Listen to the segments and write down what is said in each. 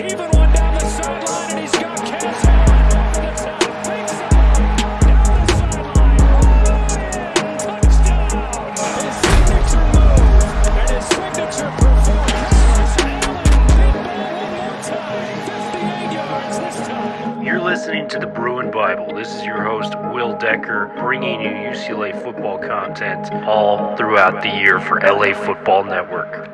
Even one down the sideline, and he's got Cass over the top. Big side. Down the sideline. Touchdown. His signature move and his signature performance. Allen, big ball one more time. 58 yards this time. You're listening to the Bruin Bible. This is your host, Will Decker, bringing you UCLA football content all throughout the year for LA Football Network.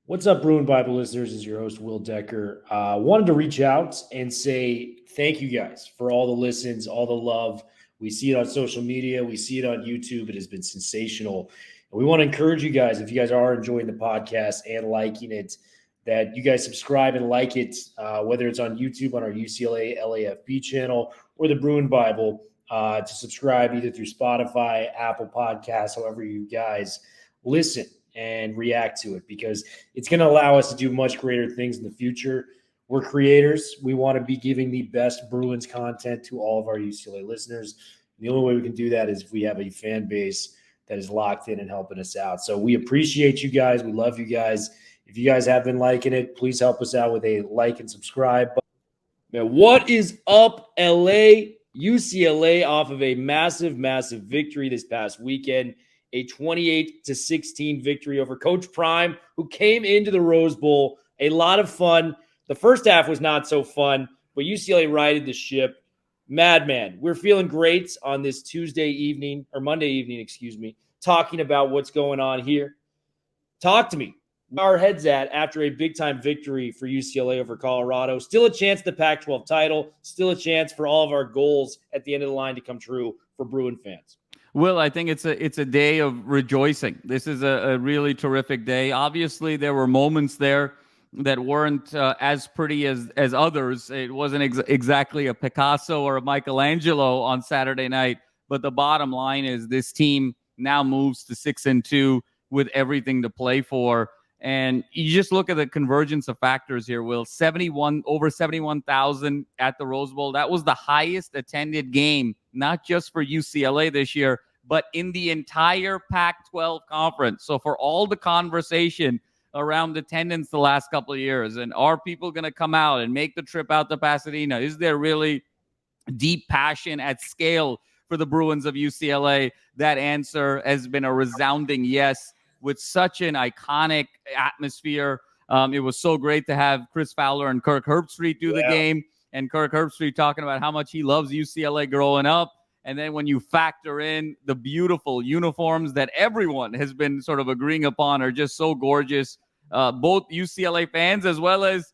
What's up, Bruin Bible listeners? This is your host, Will Decker. Wanted to reach out and say thank you guys for all the listens, all the love. We see it on social media. We see it on YouTube. It has been sensational. And we want to encourage you guys, if you guys are enjoying the podcast and liking it, that you guys subscribe and like it, whether it's on YouTube on our UCLA LAFB channel or the Bruin Bible, to subscribe either through Spotify, Apple Podcasts, however you guys listen and react to it, because it's going to allow us to do much greater things in the future. We're creators. We want to be giving the best Bruins content to all of our UCLA listeners. The only way we can do that is if we have a fan base that is locked in and helping us out. So we appreciate you guys. We love you guys. If you guys have been liking it, please help us out with a like and subscribe. Man, what is up, LA? UCLA off of a massive, massive victory this past weekend. A 28-16 victory over Coach Prime, who came into the Rose Bowl. A lot of fun. The first half was not so fun, but UCLA righted the ship. Madman, we're feeling great on this Monday evening, talking about what's going on here. Talk to me. Where our heads at after a big-time victory for UCLA over Colorado. Still a chance at the Pac-12 title. Still a chance for all of our goals at the end of the line to come true for Bruin fans. Will, I think it's a day of rejoicing. This is a really terrific day. Obviously, there were moments there that weren't as pretty as others. It wasn't exactly a Picasso or a Michelangelo on Saturday night. But the bottom line is this team now moves to 6-2 with everything to play for. And you just look at the convergence of factors here, Will. Over 71,000 at the Rose Bowl. That was the highest attended game, not just for UCLA this year, but in the entire Pac-12 conference. So for all the conversation around attendance the last couple of years, and are people going to come out and make the trip out to Pasadena? Is there really deep passion at scale for the Bruins of UCLA? That answer has been a resounding yes, with such an iconic atmosphere. It was so great to have Chris Fowler and Kirk Herbstreit do the game, and Kirk Herbstreit talking about how much he loves UCLA growing up. And then when you factor in the beautiful uniforms that everyone has been sort of agreeing upon are just so gorgeous, both UCLA fans as well as,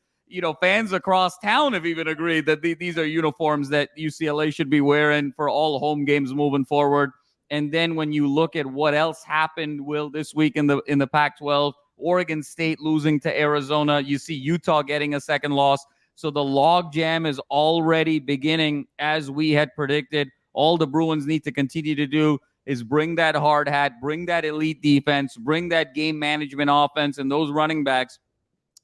fans across town have even agreed that these are uniforms that UCLA should be wearing for all home games moving forward. And then when you look at what else happened, Will, this week in the Pac-12, Oregon State losing to Arizona, you see Utah getting a second loss. So the logjam is already beginning as we had predicted. All the Bruins need to continue to do is bring that hard hat, bring that elite defense, bring that game management offense, and those running backs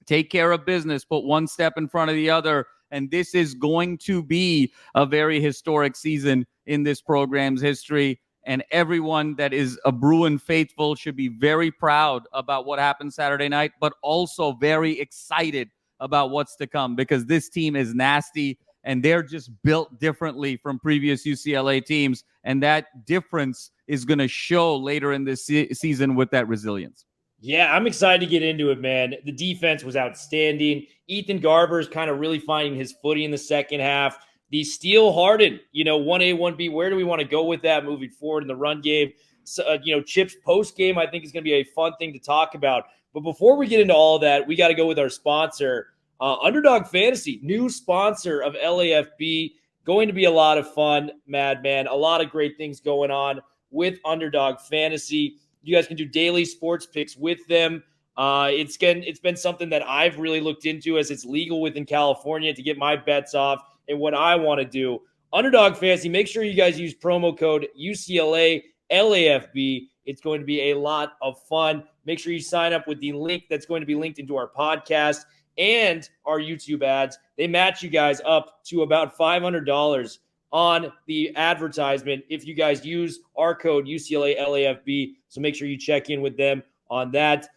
take care of business, put one step in front of the other. And this is going to be a very historic season in this program's history. And everyone that is a Bruin faithful should be very proud about what happened Saturday night, but also very excited about what's to come, because this team is nasty and they're just built differently from previous UCLA teams. And that difference is going to show later in this season with that resilience. Yeah, I'm excited to get into it, man. The defense was outstanding. Ethan Garbers kind of really finding his footing in the second half. The Steel Harden, 1A, 1B, where do we want to go with that moving forward in the run game? So, Chip's post game, I think, is going to be a fun thing to talk about. But before we get into all of that, we got to go with our sponsor, Underdog Fantasy, new sponsor of LAFB. Going to be a lot of fun, Madman. A lot of great things going on with Underdog Fantasy. You guys can do daily sports picks with them. It's been something that I've really looked into, as it's legal within California, to get my bets off and what I want to do. Underdog Fantasy, make sure you guys use promo code UCLA LAFB. It's going to be a lot of fun. Make sure you sign up with the link that's going to be linked into our podcast and our YouTube ads. They match you guys up to about $500 on the advertisement if you guys use our code UCLA LAFB. So make sure you check in with them on that.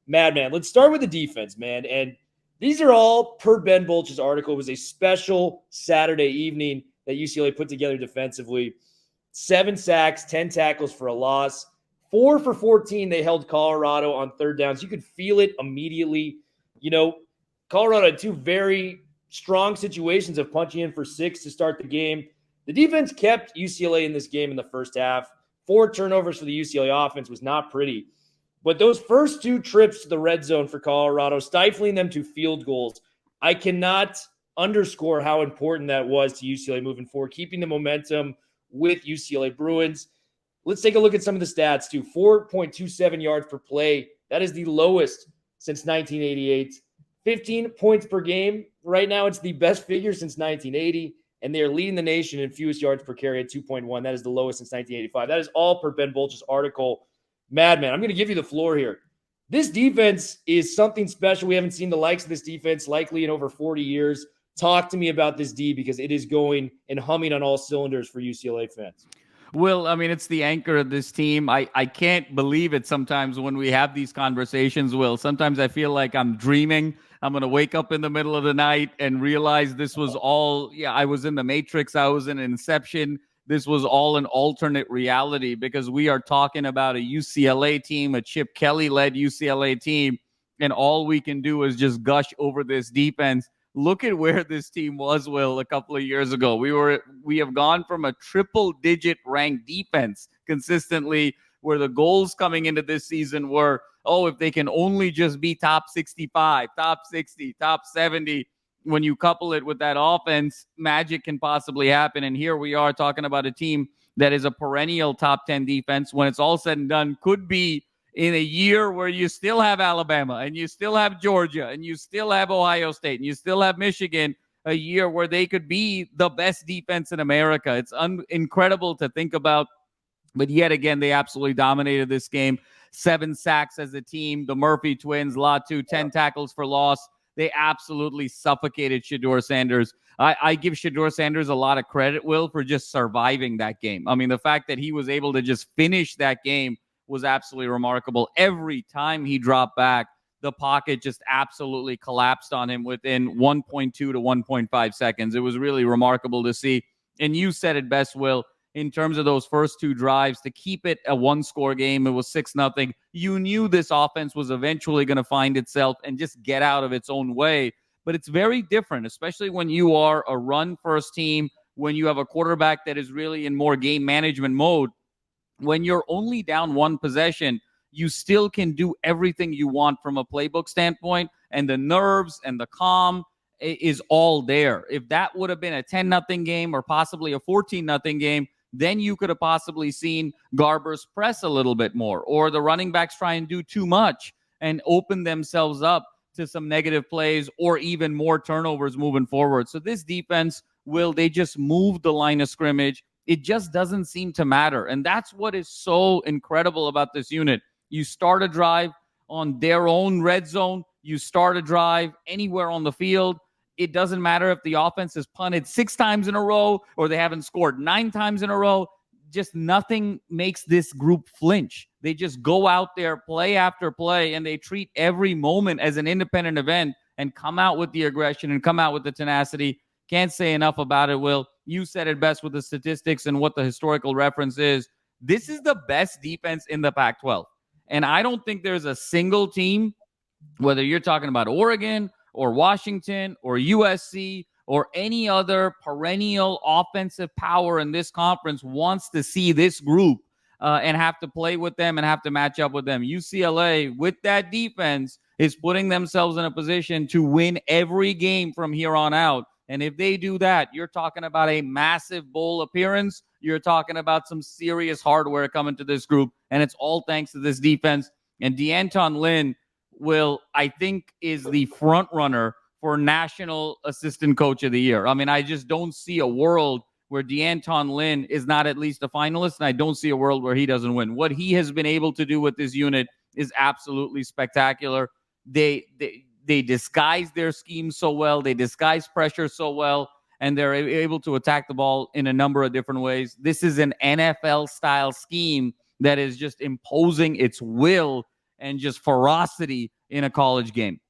Madman. Let's start with the defense, man. And these are all per Ben Bolch's article. It was a special Saturday evening that UCLA put together defensively. 7 sacks, 10 tackles for a loss. 4 for 14, they held Colorado on third downs. You could feel it immediately. Colorado had 2 very strong situations of punching in for 6 to start the game. The defense kept UCLA in this game in the first half. 4 turnovers for the UCLA offense was not pretty. But those first 2 trips to the red zone for Colorado, stifling them to field goals, I cannot underscore how important that was to UCLA moving forward, keeping the momentum with UCLA Bruins. Let's take a look at some of the stats, too. 4.27 yards per play. That is the lowest since 1988. 15 points per game. Right now, it's the best figure since 1980. And they are leading the nation in fewest yards per carry at 2.1. That is the lowest since 1985. That is all per Ben Bolch's article. Madman, I'm going to give you the floor here. This defense is something special. We haven't seen the likes of this defense likely in over 40 years. Talk to me about this D, because it is going and humming on all cylinders for UCLA fans. Will, I mean, it's the anchor of this team. I can't believe it sometimes when we have these conversations, Will. Sometimes I feel like I'm dreaming. I'm going to wake up in the middle of the night and realize this was all, I was in the Matrix. I was in Inception. This was all an alternate reality, because we are talking about a UCLA team, a Chip Kelly-led UCLA team, and all we can do is just gush over this defense. Look at where this team was, Will, a couple of years ago. We have gone from a triple-digit ranked defense consistently, where the goals coming into this season were, if they can only just be top 65, top 60, top 70. When you couple it with that offense, magic can possibly happen. And here we are talking about a team that is a perennial top 10 defense. When it's all said and done, could be in a year where you still have Alabama and you still have Georgia and you still have Ohio State and you still have Michigan, a year where they could be the best defense in America. It's incredible to think about. But yet again, they absolutely dominated this game. 7 sacks as a team. The Murphy twins, Latu, 10 tackles for loss. They absolutely suffocated Shedeur Sanders. I give Shedeur Sanders a lot of credit, Will, for just surviving that game. I mean, the fact that he was able to just finish that game was absolutely remarkable. Every time he dropped back, the pocket just absolutely collapsed on him within 1.2 to 1.5 seconds. It was really remarkable to see. And you said it best, Will, in terms of those first 2 drives, to keep it a 1-score game. It was 6-0. You knew this offense was eventually going to find itself and just get out of its own way. But it's very different, especially when you are a run-first team, when you have a quarterback that is really in more game management mode. When you're only down 1 possession, you still can do everything you want from a playbook standpoint, and the nerves and the calm is all there. If that would have been a 10-0 game or possibly a 14-0 game, then you could have possibly seen Garbers press a little bit more, or the running backs try and do too much and open themselves up to some negative plays or even more turnovers moving forward. So this defense, Will, they just moved the line of scrimmage. It just doesn't seem to matter. And that's what is so incredible about this unit. You start a drive on their own red zone. You start a drive anywhere on the field. It doesn't matter if the offense has punted 6 times in a row or they haven't scored 9 times in a row. Just nothing makes this group flinch. They just go out there, play after play, and they treat every moment as an independent event and come out with the aggression and come out with the tenacity. Can't say enough about it, Will. You said it best with the statistics and what the historical reference is. This is the best defense in the Pac-12. And I don't think there's a single team, whether you're talking about Oregon or Washington or USC or any other perennial offensive power in this conference, wants to see this group and have to play with them and have to match up with them. UCLA, with that defense, is putting themselves in a position to win every game from here on out. And if they do that, you're talking about a massive bowl appearance. You're talking about some serious hardware coming to this group, and it's all thanks to this defense. And D'Anton Lynn I think, is the front runner for National Assistant Coach of the Year. I mean, I just don't see a world where D'Anton Lynn is not at least a finalist, and I don't see a world where he doesn't win. What he has been able to do with this unit is absolutely spectacular. They disguise their scheme so well. They disguise pressure so well, and they're able to attack the ball in a number of different ways. This is an NFL-style scheme that is just imposing its will and just ferocity in a college game.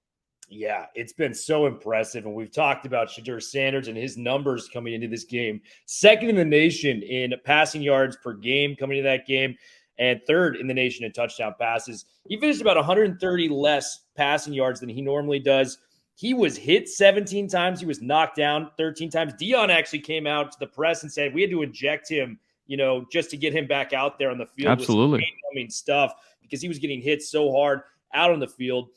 Yeah, it's been so impressive. And we've talked about Shadur Sanders and his numbers coming into this game. Second in the nation in passing yards per game coming into that game, and third in the nation in touchdown passes. He finished about 130 less passing yards than he normally does. He was hit 17 times. He was knocked down 13 times. Dion actually came out to the press and said we had to inject him, just to get him back out there on the field. Absolutely. With some pain-numbing stuff because he was getting hit so hard out on the field.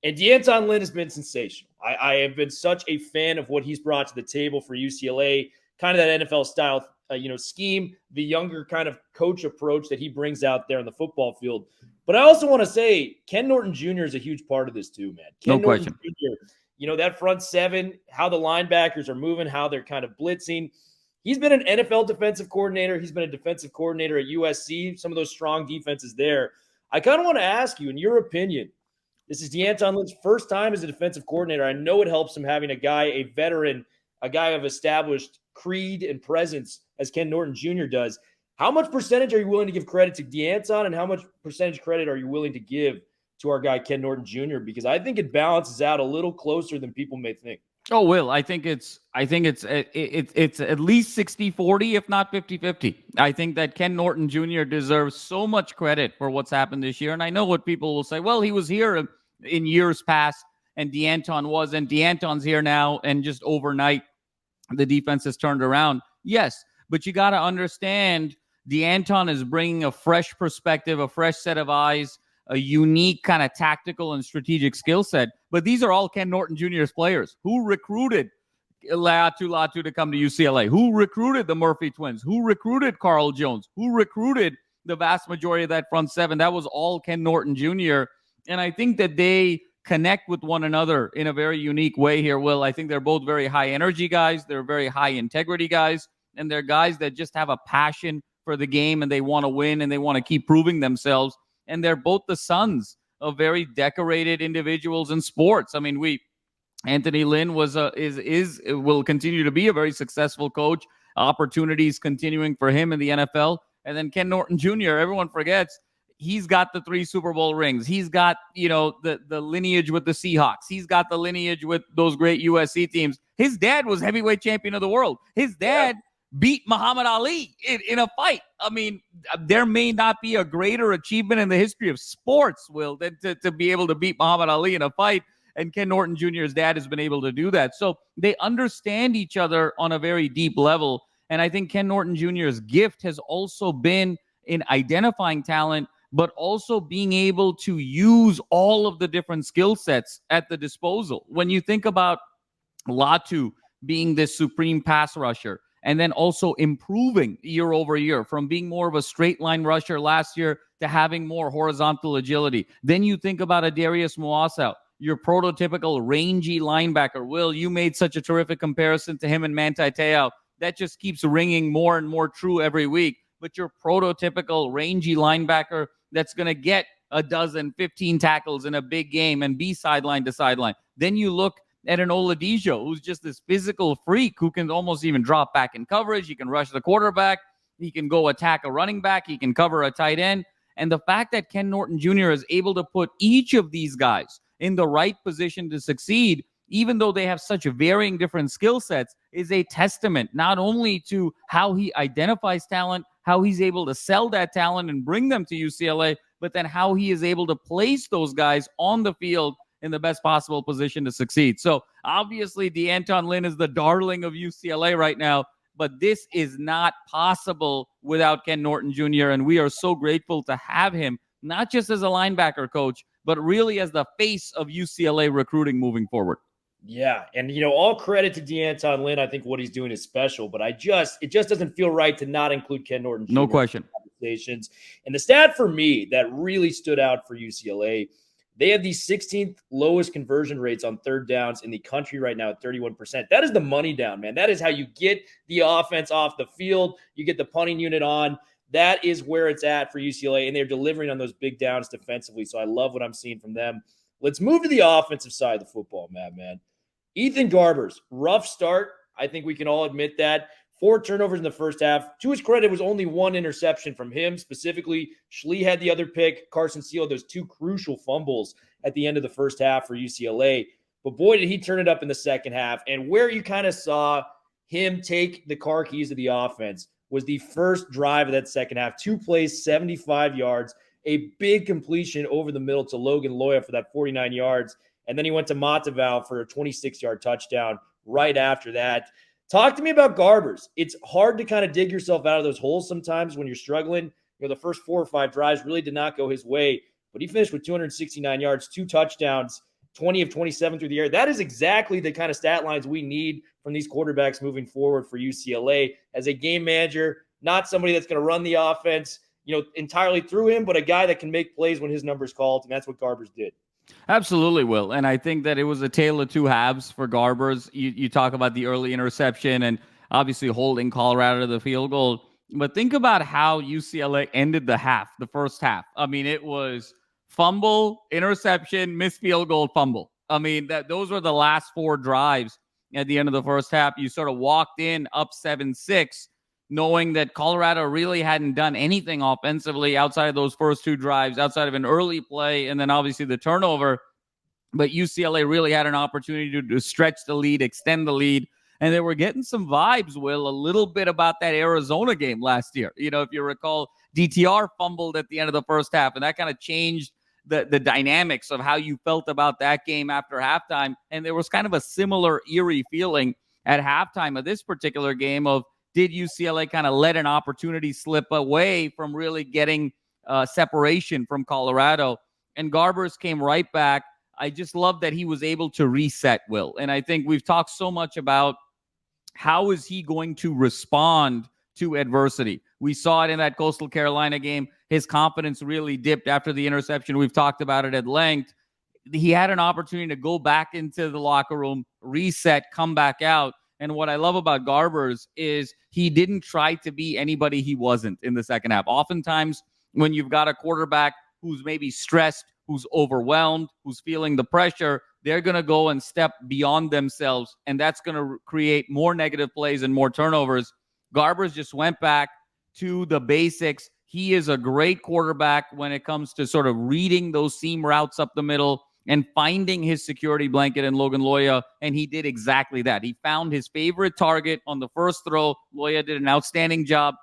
And D'Anton Lynn has been sensational. I have been such a fan of what he's brought to the table for UCLA, kind of that NFL style, scheme, the younger kind of coach approach that he brings out there on the football field. But I also want to say Ken Norton Jr. is a huge part of this too, man. Ken Norton question. Jr., that front seven, how the linebackers are moving, how they're kind of blitzing. He's been an NFL defensive coordinator. He's been a defensive coordinator at USC, some of those strong defenses there. I kind of want to ask you, in your opinion, this is D'Anton Lynn's first time as a defensive coordinator. I know it helps him having a veteran, a guy of established creed and presence as Ken Norton Jr. does. How much percentage are you willing to give credit to D'Anton, and how much percentage credit are you willing to give to our guy Ken Norton Jr.? Because I think it balances out a little closer than people may think. Oh, Will, I think it's at least 60-40, if not 50-50. I think that Ken Norton Jr. deserves so much credit for what's happened this year. And I know what people will say, well, he was here in years past and D'Anton was, and D'Anton's here now, and just overnight the defense has turned around. Yes, but you got to understand D'Anton is bringing a fresh perspective, a fresh set of eyes, a unique kind of tactical and strategic skill set. But these are all Ken Norton Jr.'s players who recruited Latu to come to UCLA, who recruited the Murphy twins, who recruited Carl Jones, who recruited the vast majority of that front seven. That was all Ken Norton Jr. And I think that they connect with one another in a very unique way here, Will. I think they're both very high energy guys. They're very high integrity guys. And they're guys that just have a passion for the game, and they want to win, and they want to keep proving themselves. And they're both the sons of very decorated individuals in sports. I mean, Anthony Lynn will continue to be a very successful coach. Opportunities continuing for him in the NFL. And then Ken Norton Jr., everyone forgets, he's got the 3 Super Bowl rings. He's got, the lineage with the Seahawks. He's got the lineage with those great USC teams. His dad was heavyweight champion of the world. His dad beat Muhammad Ali in a fight. I mean, there may not be a greater achievement in the history of sports, Will, than to be able to beat Muhammad Ali in a fight. And Ken Norton Jr.'s dad has been able to do that. So they understand each other on a very deep level. And I think Ken Norton Jr.'s gift has also been in identifying talent, but also being able to use all of the different skill sets at the disposal. When you think about Latu being this supreme pass rusher, and then also improving year over year from being more of a straight line rusher last year to having more horizontal agility. Then you think about a Darius Moasau, your prototypical rangy linebacker. Will, you made such a terrific comparison to him and Manti Te'o. That just keeps ringing more and more true every week. But your prototypical rangy linebacker that's going to get 15 tackles in a big game and be sideline to sideline. Then you look at an Oladejo, who's just this physical freak who can almost even drop back in coverage. He can rush the quarterback. He can go attack a running back. He can cover a tight end. And the fact that Ken Norton Jr. is able to put each of these guys in the right position to succeed, even though they have such varying different skill sets, is a testament not only to how he identifies talent, how he's able to sell that talent and bring them to UCLA, but then how he is able to place those guys on the field in the best possible position to succeed. So obviously D'Anton Lynn is the darling of UCLA right now, but this is not possible without Ken Norton Jr. And we are so grateful to have him, not just as a linebacker coach, but really as the face of UCLA recruiting moving forward. Yeah, and all credit to D'Anton Lynn. I think what he's doing is special, but it just doesn't feel right to not include Ken Norton Jr. No question. In conversations. And the stat for me that really stood out for UCLA, they have the 16th lowest conversion rates on third downs in the country right now at 31%. That is the money down, man. That is how you get the offense off the field. You get the punting unit on. That is where it's at for UCLA, and they're delivering on those big downs defensively. So I love what I'm seeing from them. Let's move to the offensive side of the football, man. Ethan Garbers, rough start. I think we can all admit that. 4 turnovers in the first half. To his credit, it was only 1 interception from him specifically. Schlee had the other pick. Carson sealed those 2 crucial fumbles at the end of the first half for UCLA. But boy, did he turn it up in the second half. And where you kind of saw him take the car keys of the offense was the first drive of that second half. 2 plays, 75 yards, a big completion over the middle to Logan Loya for that 49 yards. And then he went to Matavao for a 26-yard touchdown right after that. Talk to me about Garbers. It's hard to kind of dig yourself out of those holes sometimes when you're struggling. The first 4 or 5 drives really did not go his way, but he finished with 269 yards, 2 touchdowns, 20 of 27 through the air. That is exactly the kind of stat lines we need from these quarterbacks moving forward for UCLA as a game manager, not somebody that's going to run the offense, entirely through him, but a guy that can make plays when his number's called, and that's what Garbers did. Absolutely, Will. And I think that it was a tale of 2 halves for Garbers. You talk about the early interception and obviously holding Colorado to the field goal. But think about how UCLA ended the first half. I mean, it was fumble, interception, missed field goal, fumble. I mean, those were the last 4 drives at the end of the first half. You sort of walked in up 7-6, knowing that Colorado really hadn't done anything offensively outside of those first 2 drives, outside of an early play, and then obviously the turnover. But UCLA really had an opportunity to stretch the lead, extend the lead, and they were getting some vibes, Will, a little bit about that Arizona game last year. If you recall, DTR fumbled at the end of the first half, and that kind of changed the dynamics of how you felt about that game after halftime. And there was kind of a similar eerie feeling at halftime of this particular game of, did UCLA kind of let an opportunity slip away from really getting separation from Colorado? And Garbers came right back. I just love that he was able to reset, Will. And I think we've talked so much about how is he going to respond to adversity. We saw it in that Coastal Carolina game. His confidence really dipped after the interception. We've talked about it at length. He had an opportunity to go back into the locker room, reset, come back out. And what I love about Garbers is he didn't try to be anybody he wasn't in the second half. Oftentimes, when you've got a quarterback who's maybe stressed, who's overwhelmed, who's feeling the pressure, they're going to go and step beyond themselves, and that's going to create more negative plays and more turnovers. Garbers just went back to the basics. He is a great quarterback when it comes to sort of reading those seam routes up the middle and finding his security blanket in Logan Loya, and he did exactly that. He found his favorite target on the first throw. Loya did an outstanding job.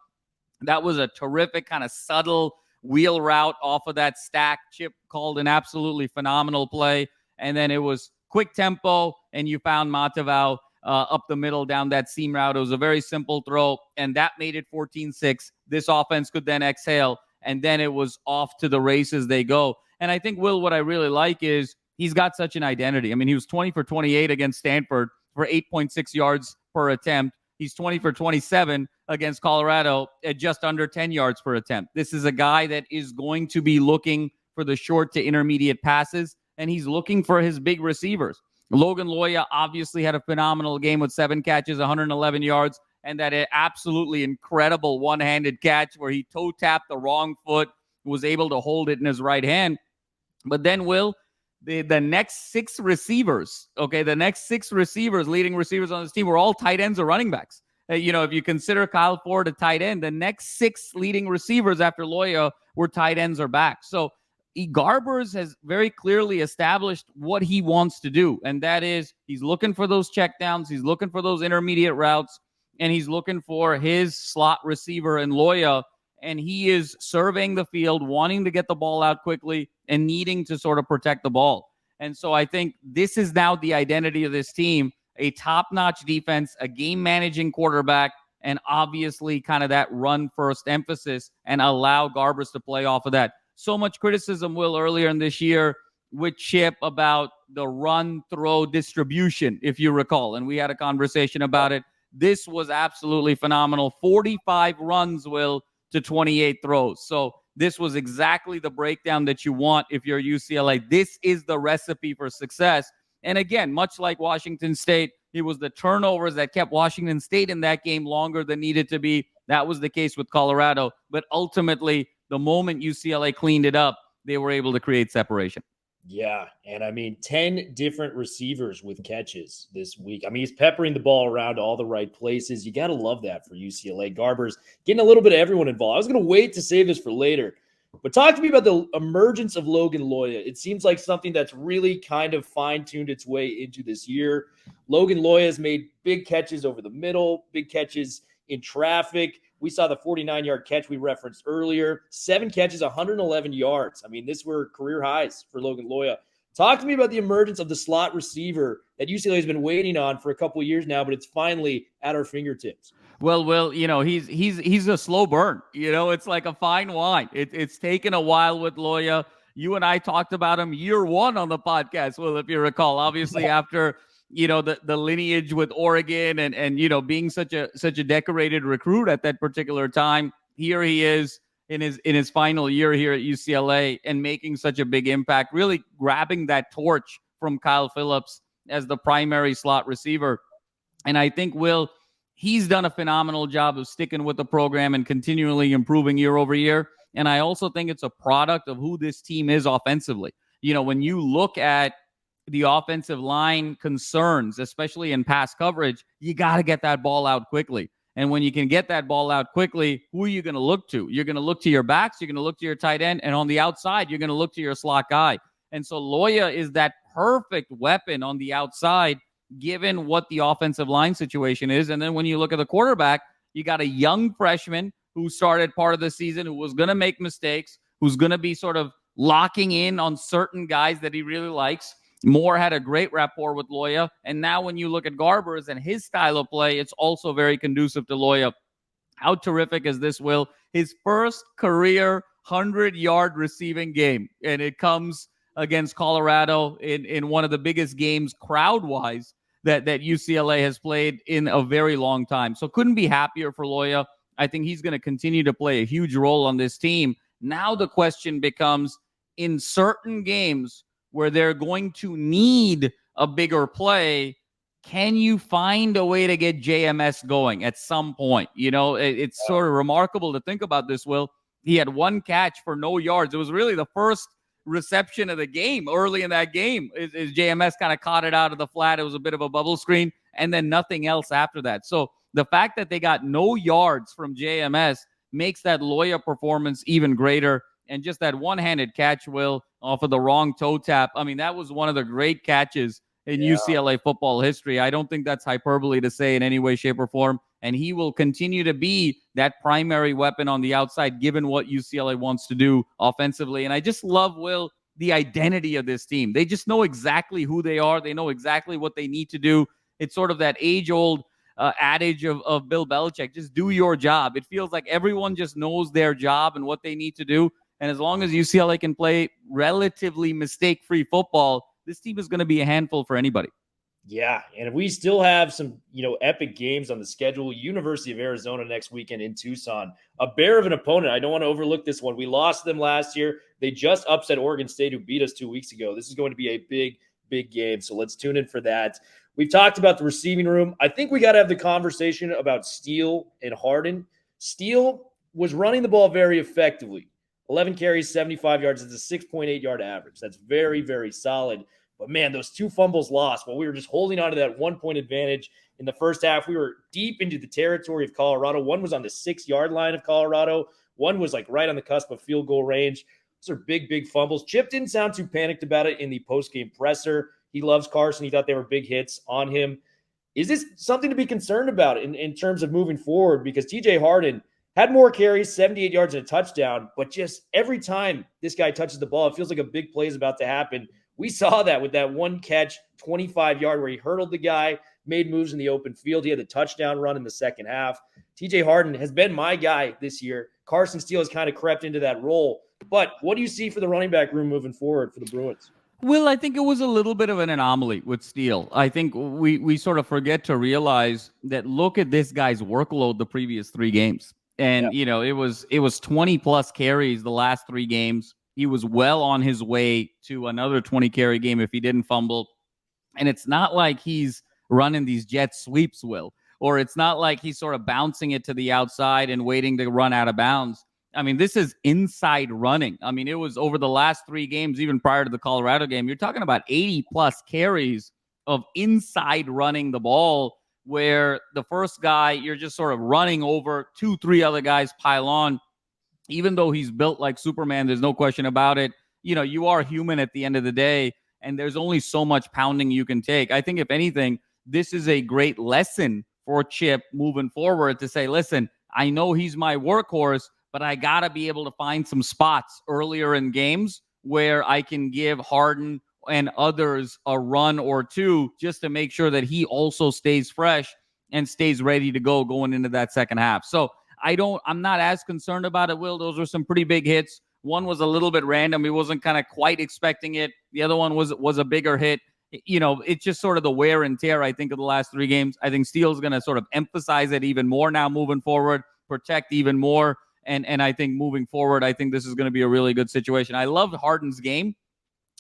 That was a terrific kind of subtle wheel route off of that stack. Chip called an absolutely phenomenal play, and then it was quick tempo, and you found Matavao up the middle down that seam route. It was a very simple throw, and that made it 14-6. This offense could then exhale, and then it was off to the races they go. And I think, Will, what I really like is he's got such an identity. I mean, he was 20 for 28 against Stanford for 8.6 yards per attempt. He's 20 for 27 against Colorado at just under 10 yards per attempt. This is a guy that is going to be looking for the short to intermediate passes, and he's looking for his big receivers. Logan Loya obviously had a phenomenal game with 7 catches, 111 yards, and that absolutely incredible one-handed catch where he toe-tapped the wrong foot, was able to hold it in his right hand. But then, Will, the next 6 receivers, leading receivers on this team were all tight ends or running backs. If you consider Kyle Ford a tight end, the next 6 leading receivers after Loya were tight ends or backs. So Garbers has very clearly established what he wants to do, and that is he's looking for those checkdowns, he's looking for those intermediate routes, and he's looking for his slot receiver in Loya, and he is surveying the field, wanting to get the ball out quickly and needing to sort of protect the ball. And so I think this is now the identity of this team, a top-notch defense, a game-managing quarterback, and obviously kind of that run-first emphasis, and allow Garbers to play off of that. So much criticism, Will, earlier in this year with Chip about the run-throw distribution, if you recall, and we had a conversation about it. This was absolutely phenomenal. 45 runs, Will, to 28 throws. So this was exactly the breakdown that you want if you're UCLA. This is the recipe for success. And again, much like Washington State, it was the turnovers that kept Washington State in that game longer than needed to be. That was the case with Colorado. But ultimately, the moment UCLA cleaned it up, they were able to create separation. Yeah, and I mean, 10 different receivers with catches this week. I mean, he's peppering the ball around to all the right places. You got to love that for UCLA. Garbers getting a little bit of everyone involved. I was going to wait to save this for later, but talk to me about the emergence of Logan Loya. It seems like something that's really kind of fine-tuned its way into this year. Logan Loya has made big catches over the middle, big catches in traffic. We saw the 49-yard catch we referenced earlier. 7 catches, 111 yards. I mean, these were career highs for Logan Loya. Talk to me about the emergence of the slot receiver that UCLA has been waiting on for a couple of years now, but it's finally at our fingertips. Well, Will, he's a slow burn. It's like a fine wine. It's taken a while with Loya. You and I talked about him year one on the podcast, Will, if you recall. Obviously, after the lineage with Oregon and being such a decorated recruit at that particular time, here he is in his final year here at UCLA and making such a big impact, really grabbing that torch from Kyle Phillips as the primary slot receiver. And I think, Will, he's done a phenomenal job of sticking with the program and continually improving year over year. And I also think it's a product of who this team is offensively. When you look at the offensive line concerns, especially in pass coverage, you got to get that ball out quickly. And when you can get that ball out quickly, who are you going to look to? You're going to look to your backs. You're going to look to your tight end. And on the outside, you're going to look to your slot guy. And so Loya is that perfect weapon on the outside, given what the offensive line situation is. And then when you look at the quarterback, you got a young freshman who started part of the season, who was going to make mistakes, who's going to be sort of locking in on certain guys that he really likes. Moore had a great rapport with Loya. And now when you look at Garbers and his style of play, it's also very conducive to Loya. How terrific is this, Will? His first career 100-yard receiving game. And it comes against Colorado in one of the biggest games crowd-wise that UCLA has played in a very long time. So couldn't be happier for Loya. I think he's going to continue to play a huge role on this team. Now the question becomes, in certain games where they're going to need a bigger play, can you find a way to get JMS going at some point? It's sort of remarkable to think about this, Will. He had 1 catch for no yards. It was really the first reception of the game early in that game. Is JMS kind of caught it out of the flat. It was a bit of a bubble screen, and then nothing else after that. So the fact that they got no yards from JMS makes that Loya performance even greater. And just that one-handed catch, Will, off of the wrong toe tap. I mean, that was one of the great catches in UCLA football history. I don't think that's hyperbole to say in any way, shape, or form. And he will continue to be that primary weapon on the outside, given what UCLA wants to do offensively. And I just love, Will, the identity of this team. They just know exactly who they are. They know exactly what they need to do. It's sort of that age-old adage of Bill Belichick, just do your job. It feels like everyone just knows their job and what they need to do. And as long as UCLA can play relatively mistake-free football, this team is going to be a handful for anybody. Yeah, and we still have some, epic games on the schedule. University of Arizona next weekend in Tucson. A bear of an opponent. I don't want to overlook this one. We lost them last year. They just upset Oregon State, who beat us 2 weeks ago. This is going to be a big, big game, so let's tune in for that. We've talked about the receiving room. I think we got to have the conversation about Steele and Harden. Steele was running the ball very effectively. 11 carries, 75 yards. It's a 6.8-yard average. That's very, very solid. But, man, those 2 fumbles lost while we were just holding on to that 1-point advantage in the first half. We were deep into the territory of Colorado. One was on the 6-yard line of Colorado. One was, right on the cusp of field goal range. Those are big, big fumbles. Chip didn't sound too panicked about it in the postgame presser. He loves Carson. He thought they were big hits on him. Is this something to be concerned about in terms of moving forward? Because TJ Harden had more carries, 78 yards and a touchdown, but just every time this guy touches the ball, it feels like a big play is about to happen. We saw that with that 1 catch, 25-yard where he hurdled the guy, made moves in the open field. He had the touchdown run in the second half. TJ Harden has been my guy this year. Carson Steele has kind of crept into that role. But what do you see for the running back room moving forward for the Bruins? Will, I think it was a little bit of an anomaly with Steele. I think we sort of forget to realize that look at this guy's workload the previous 3 games. And, it was 20 plus carries the last 3 games. He was well on his way to another 20 carry game if he didn't fumble. And it's not like he's running these jet sweeps, Will, or it's not like he's sort of bouncing it to the outside and waiting to run out of bounds. I mean, this is inside running. I mean, it was over the last 3 games, even prior to the Colorado game, you're talking about 80 plus carries of inside running the ball, where the first guy, you're just sort of running over 2-3 other guys pile on. Even though he's built like Superman, there's no question about it. You know, you are human at the end of the day, and there's only so much pounding you can take. I think if anything, this is a great lesson for Chip moving forward to say, listen, I know he's my workhorse, but I got to be able to find some spots earlier in games where I can give Harden and others a run or two just to make sure that he also stays fresh and stays ready to go going into that second half. So I'm not as concerned about it, Will. Those were some pretty big hits. One was a little bit random. He wasn't kind of quite expecting it. The other one was a bigger hit. You know, it's just sort of the wear and tear, I think, of the last 3 games. I think Steele's going to sort of emphasize it even more now moving forward, protect even more. And I think moving forward, I think this is going to be a really good situation. I loved Harden's game.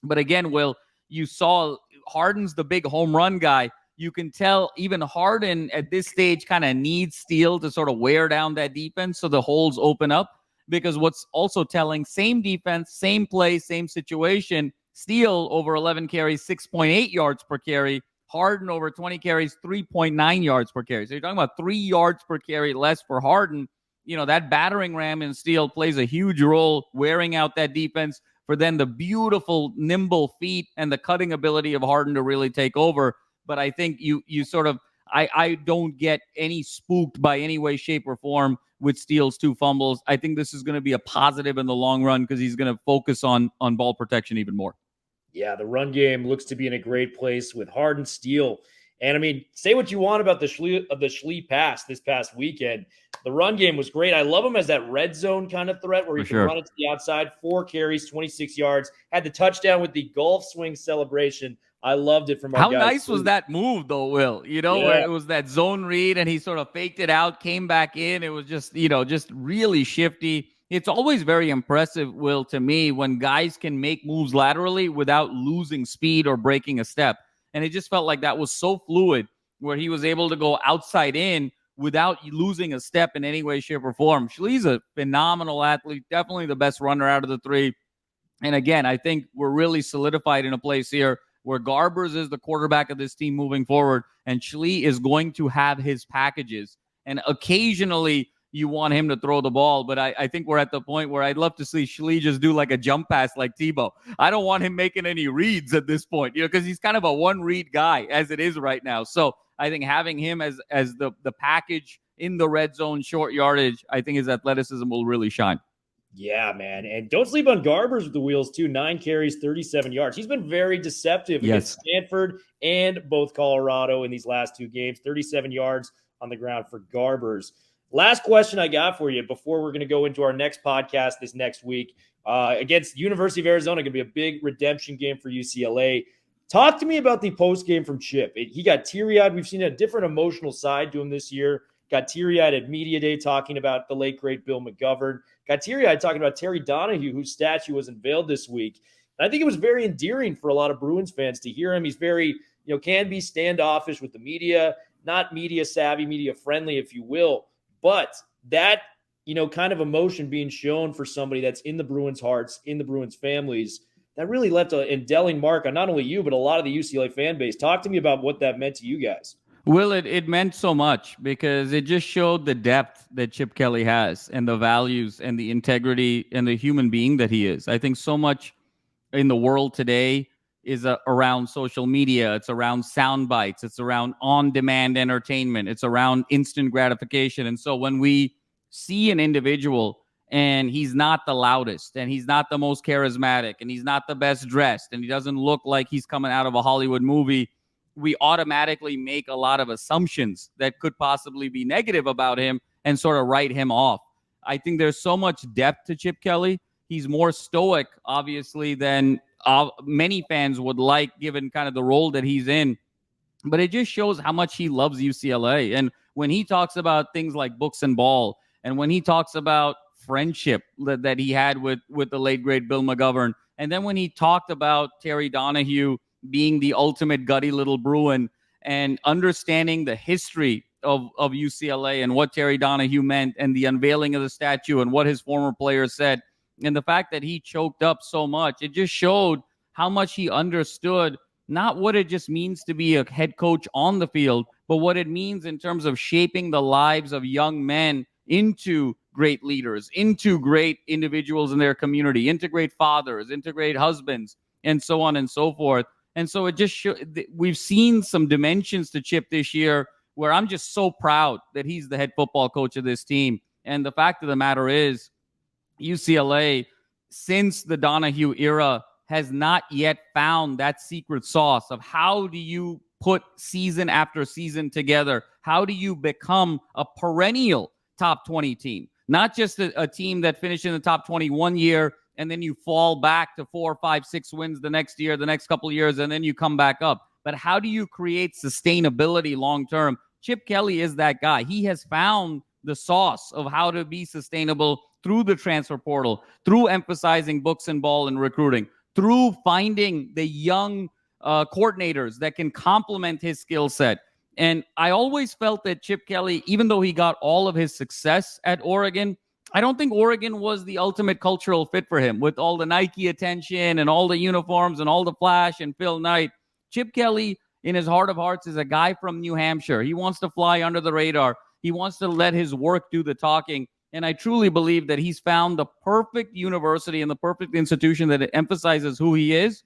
But again, Will, you saw Harden's the big home run guy. You can tell even Harden at this stage kind of needs Steele to sort of wear down that defense so the holes open up. Because what's also telling, same defense, same play, same situation, Steele over 11 carries, 6.8 yards per carry. Harden over 20 carries, 3.9 yards per carry. So you're talking about 3 yards per carry less for Harden. You know, that battering ram in Steele plays a huge role, wearing out that defense for then the beautiful, nimble feet and the cutting ability of Harden to really take over. But I think you sort of, I don't get any spooked by any way, shape, or form with Steele's 2 fumbles. I think this is going to be a positive in the long run because he's going to focus on ball protection even more. Yeah, the run game looks to be in a great place with Harden, Steele. And I mean, say what you want about the Schlee pass this past weekend. The run game was great. I love him as that red zone kind of threat where he can run it to the outside. 4 carries, 26 yards. Had the touchdown with the golf swing celebration. I loved it from our guys. How nice was that move, though, Will? You know, where it was that zone read and he sort of faked it out, came back in. It was just, you know, just really shifty. It's always very impressive, Will, to me, when guys can make moves laterally without losing speed or breaking a step. And it just felt like that was so fluid where he was able to go outside in without losing a step in any way, shape, or form. Schlee's a phenomenal athlete, definitely the best runner out of the 3. And again, I think we're really solidified in a place here where Garbers is the quarterback of this team moving forward, and Schlee is going to have his packages. And occasionally you want him to throw the ball, but I think we're at the point where I'd love to see Schlee just do like a jump pass like Tebow. I don't want him making any reads at this point, you know, because he's kind of a one-read guy as it is right now. So I think having him as the package in the red zone, short yardage, I think his athleticism will really shine. Yeah, man. And don't sleep on Garbers with the wheels, too. 9 carries, 37 yards. He's been very deceptive against Stanford and both Colorado in these last 2 games. 37 yards on the ground for Garbers. Last question I got for you before we're going to go into our next podcast this next week. Against University of Arizona, going to be a big redemption game for UCLA. Talk to me about the post game from Chip. He got teary-eyed. We've seen a different emotional side to him this year. Got teary-eyed at Media Day talking about the late, great Bill McGovern. Got teary-eyed talking about Terry Donahue, whose statue was unveiled this week. And I think it was very endearing for a lot of Bruins fans to hear him. He's very, can be standoffish with the media, not media savvy, media friendly, if you will. But that, kind of emotion being shown for somebody that's in the Bruins' hearts, in the Bruins' families, that really left an indelible mark on not only you, but a lot of the UCLA fan base. Talk to me about what that meant to you guys. Well, it meant so much because it just showed the depth that Chip Kelly has and the values and the integrity and the human being that he is. I think so much in the world today is around social media. It's around sound bites. It's around on-demand entertainment. It's around instant gratification. And so when we see an individual and he's not the loudest and he's not the most charismatic and he's not the best dressed and he doesn't look like he's coming out of a Hollywood movie, we automatically make a lot of assumptions that could possibly be negative about him and sort of write him off. I think there's so much depth to Chip Kelly. He's more stoic, obviously, than many fans would like, given kind of the role that he's in. But it just shows how much he loves UCLA. And when he talks about things like books and ball, and when he talks about friendship that he had with the late, great Bill McGovern, and then when he talked about Terry Donahue being the ultimate gutty little Bruin and understanding the history of UCLA and what Terry Donahue meant and the unveiling of the statue and what his former players said. And the fact that he choked up so much, it just showed how much he understood not what it just means to be a head coach on the field, but what it means in terms of shaping the lives of young men into great leaders, into great individuals in their community, into great fathers, into great husbands, and so on and so forth. And so it just we've seen some dimensions to Chip this year where I'm just so proud that he's the head football coach of this team. And the fact of the matter is, UCLA, since the Donahue era, has not yet found that secret sauce of how do you put season after season together? How do you become a perennial top 20 team? Not just a team that finished in the top 20 one year and then you fall back to 4, 5, 6 wins the next year, the next couple of years, and then you come back up. But how do you create sustainability long term? Chip Kelly is that guy. He has found the sauce of how to be sustainable through the transfer portal, through emphasizing books and ball and recruiting, through finding the young coordinators that can complement his skill set. And I always felt that Chip Kelly, even though he got all of his success at Oregon, I don't think Oregon was the ultimate cultural fit for him with all the Nike attention and all the uniforms and all the flash and Phil Knight. Chip Kelly, in his heart of hearts, is a guy from New Hampshire. He wants to fly under the radar. He wants to let his work do the talking. And I truly believe that he's found the perfect university and the perfect institution that emphasizes who he is.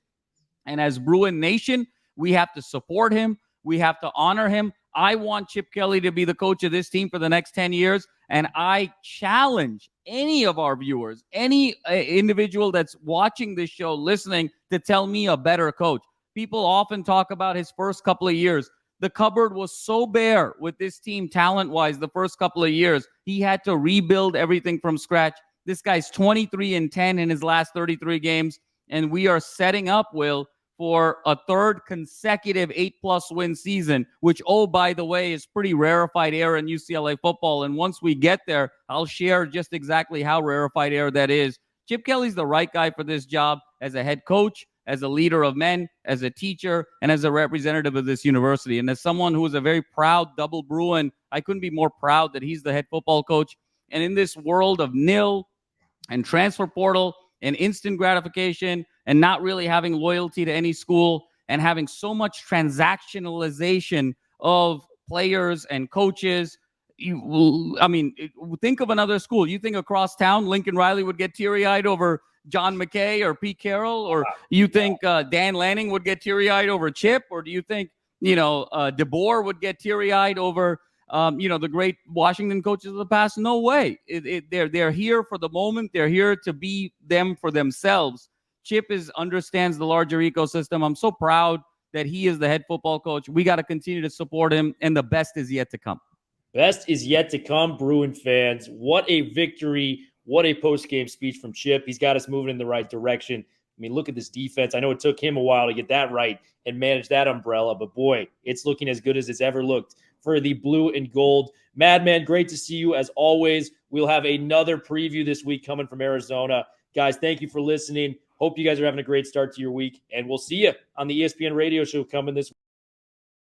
And as Bruin Nation, we have to support him. We have to honor him. I want Chip Kelly to be the coach of this team for the next 10 years. And I challenge any of our viewers, any individual that's watching this show, listening, to tell me a better coach. People often talk about his first couple of years. The cupboard was so bare with this team talent-wise the first couple of years. He had to rebuild everything from scratch. This guy's 23-10 in his last 33 games. And we are setting up, Will, for a third consecutive 8+ win season, which, oh, by the way, is pretty rarefied air in UCLA football. And once we get there, I'll share just exactly how rarefied air that is. Chip Kelly's the right guy for this job as a head coach, as a leader of men, as a teacher, and as a representative of this university. And as someone who is a very proud double Bruin, I couldn't be more proud that he's the head football coach. And in this world of nil and transfer portal and instant gratification and not really having loyalty to any school and having so much transactionalization of players and coaches, think of another school. You think across town, Lincoln Riley would get teary-eyed over John McKay or Pete Carroll? Or you think Dan Lanning would get teary-eyed over Chip? Or do you think, DeBoer would get teary-eyed over, the great Washington coaches of the past? No way. They're here for the moment. They're here to be them for themselves. Chip understands the larger ecosystem. I'm so proud that he is the head football coach. We got to continue to support him, and the best is yet to come. Best is yet to come, Bruin fans. What a victory. What a post-game speech from Chip. He's got us moving in the right direction. I mean, look at this defense. I know it took him a while to get that right and manage that umbrella, but boy, it's looking as good as it's ever looked for the blue and gold. Madman, great to see you as always. We'll have another preview this week coming from Arizona. Guys, thank you for listening. Hope you guys are having a great start to your week, and we'll see you on the ESPN radio show coming this week.